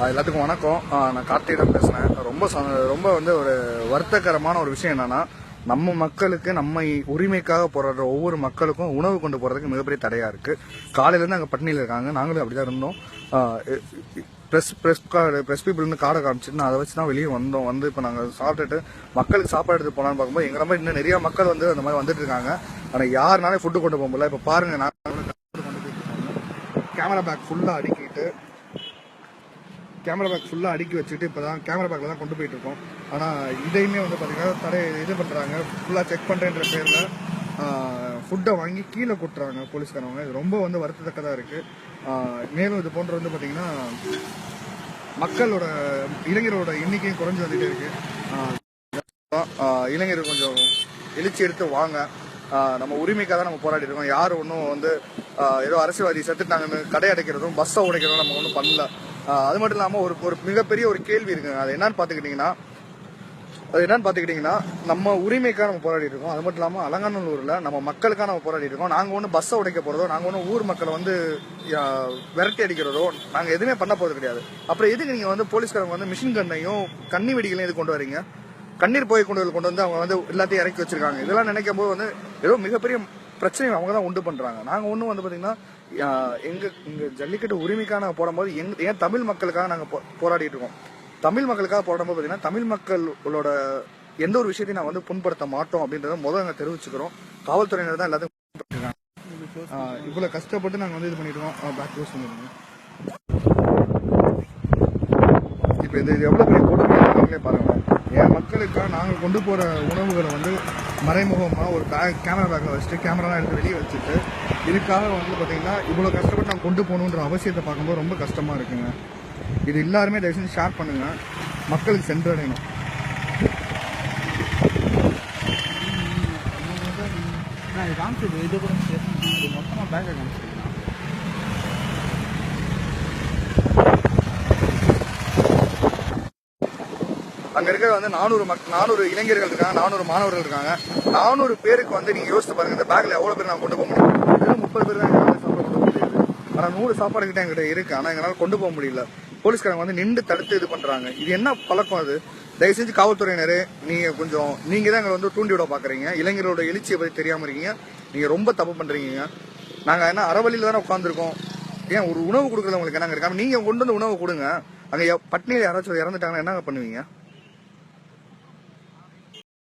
எல்லாத்துக்கும் வணக்கம். நான் கார்த்திகிடம் பேசுகிறேன். ரொம்ப வந்து ஒரு வருத்தகரமான ஒரு விஷயம் என்னன்னா, நம்ம மக்களுக்கு நம்ம உரிமைக்காக போராடுற ஒவ்வொரு மக்களுக்கும் உணவு கொண்டு போறதுக்கு மிகப்பெரிய தடையா இருக்கு. காலையிலேருந்து அங்கே பட்டினியில் இருக்காங்க. நாங்களும் அப்படிதான் இருந்தோம். ப்ரெஸ் பீப்புள்னு கார்டை காமிச்சிட்டு நான் அதை வச்சு தான் வெளியே வந்தோம். வந்து இப்போ நாங்கள் சாப்பிட்டுட்டு மக்களுக்கு சாப்பாடு எடுத்து போகலான்னு பார்க்கும்போது எங்களை மாதிரி இன்னும் நிறைய மக்கள் வந்து அந்த மாதிரி வந்துட்டு இருக்காங்க. ஆனால் யாருனாலே ஃபுட்டு கொண்டு போக முடியல. இப்போ பாருங்க, நான் கேமரா பேக் ஃபுல்லாக அடுக்கி வச்சுட்டு இப்போ தான் கேமரா பேக்கில் தான் கொண்டு போயிட்டு இருக்கோம். ஆனால் இதையுமே வந்து பார்த்தீங்கன்னா இது பண்ணுறாங்க. ஃபுல்லாக செக் பண்ணுறேன்ற பேரில் ஃபுட்டை வாங்கி கீழே கொட்டுறாங்க போலீஸ்காரவங்க. இது ரொம்ப வந்து வருத்தத்தக்கதாக இருக்குது. மேலும் இது போன்ற வந்து பார்த்தீங்கன்னா மக்களோட இளைஞரோட எண்ணிக்கையும் குறைஞ்சி வந்துகிட்டே இருக்குது. இளைஞர் கொஞ்சம் எழுச்சி எடுத்து வாங்க. நம்ம உரிமைக்காக தான் நம்ம போராடி இருக்கோம். யாரும் ஒன்றும் வந்து ஏதோ அரசியல்வாதி செத்துட்டாங்கன்னு கடை அடைக்கிறதும் பஸ்ஸை உடைக்கிறதும் நம்ம ஒன்றும் பண்ணல. அது மட்டும் இல்லாமல் ஒரு மிகப்பெரிய ஒரு கேள்வி இருக்குங்க. அது என்னன்னு பார்த்துக்கிட்டிங்கன்னா நம்ம உரிமைக்காக நம்ம போராடி இருக்கோம். அது மட்டும் இல்லாமல் அலங்காநல்லூரில் நம்ம மக்களுக்காக நம்ம போராடி இருக்கோம். நாங்கள் ஒன்றும் பஸ்ஸை உடைக்க போகிறதோ, நாங்கள் ஒன்றும் ஊர் மக்களை வந்து விரட்டி அடிக்கிறதோ நாங்கள் எதுவுமே பண்ண போகிறது கிடையாது. அப்புறம் எதுக்கு நீங்கள் வந்து போலீஸ்காரங்க வந்து மிஷின் கண்ணையும் கண்ணி வெடிகளையும் இது கொண்டு வரீங்க? கண்ணீர் போய் கொண்டு வந்து அவங்க வந்து எல்லாத்தையும் இறக்கி வச்சிருக்காங்க. இதெல்லாம் நினைக்கும் போது வந்து ஏதோ மிகப்பெரிய பிரச்சனை அவங்க தான் உண்டு பண்றாங்க. நாங்கள் ஒன்றும் வந்து பார்த்தீங்கன்னா எங்க ஜல்லிக்கட்டு உரிமைக்காக போடும்போது ஏன் தமிழ் மக்களுக்காக நாங்கள் போராடிட்டு இருக்கோம். தமிழ் மக்களுக்காக போடும்போது பார்த்தீங்கன்னா தமிழ் மக்களோட எந்த ஒரு விஷயத்தையும் நான் வந்து புண்படுத்த மாட்டோம் அப்படின்றத முதல்ல நாங்கள் தெரிவிச்சுக்கிறோம். காவல்துறையினர் தான் எல்லாத்தையும் இவ்வளோ கஷ்டப்பட்டு நாங்கள் வந்து இது பண்ணிட்டு இருக்கோம். பேக் க்ளோஸ் பண்ணிடுங்க. இப்போ இது எவ்வளோ பெரிய கொடுமையாக பாருங்க. என் மக்களுக்காக நாங்கள் கொண்டு போகிற உணவுகளை வந்து மறைமுகமாக ஒரு கேமரா பேக்கில் வச்சுட்டு கேமராலாம் எடுத்து வெளியே வச்சுட்டு இதுக்காக வந்து பார்த்தீங்கன்னா இவ்வளோ கஷ்டப்பட்டு நாங்கள் கொண்டு போகணுன்ற அவசியத்தை பார்க்கும்போது ரொம்ப கஷ்டமாக இருக்குங்க. இது எல்லாருமே தயவு செஞ்சு ஷேர் பண்ணுங்கள், மக்களுக்கு சென்றடையணும். இது கூட மொத்தமாக பேக்கை காமிச்சிருக்கேன். அங்க இருக்கிற வந்து 400 இளைஞர்கள் இருக்காங்க, 400 மாணவர்கள் இருக்காங்க. 400 பேருக்கு வந்து நீங்க யோசிச்சு பாருங்க, இந்த பேக்ல எவ்வளவு பேர் நான் கொண்டு போக முடியும்? வெறும் 30 பேர் தான் எங்களால் சாப்பாடு கொண்டு போக முடியாது. ஆனா 100 சாப்பாடு கிட்ட எங்கிட்ட இருக்கு, ஆனா எங்களால கொண்டு போக முடியல. போலீஸ்காரங்க வந்து நின்று தடுத்து இது பண்றாங்க. இது என்ன பழக்கம்? அது தயவு செஞ்சு காவல்துறையினரே நீங்க தான் எங்களை வந்து தூண்டி விட பாக்குறீங்க. இளைஞர்களோட எழுச்சியை பத்தி தெரியாம இருக்கீங்க. நீங்க ரொம்ப தப்பு பண்றீங்க. நாங்க என்ன அறவழியில தானே உட்காந்துருக்கோம். ஏன் ஒரு உணவு கொடுக்குறது உங்களுக்கு என்னங்க இருக்காம நீங்க கொண்டு வந்து உணவு கொடுங்க. அங்க பட்னியில் யாராச்சும் இறந்துட்டாங்கன்னா என்ன பண்ணுவீங்க?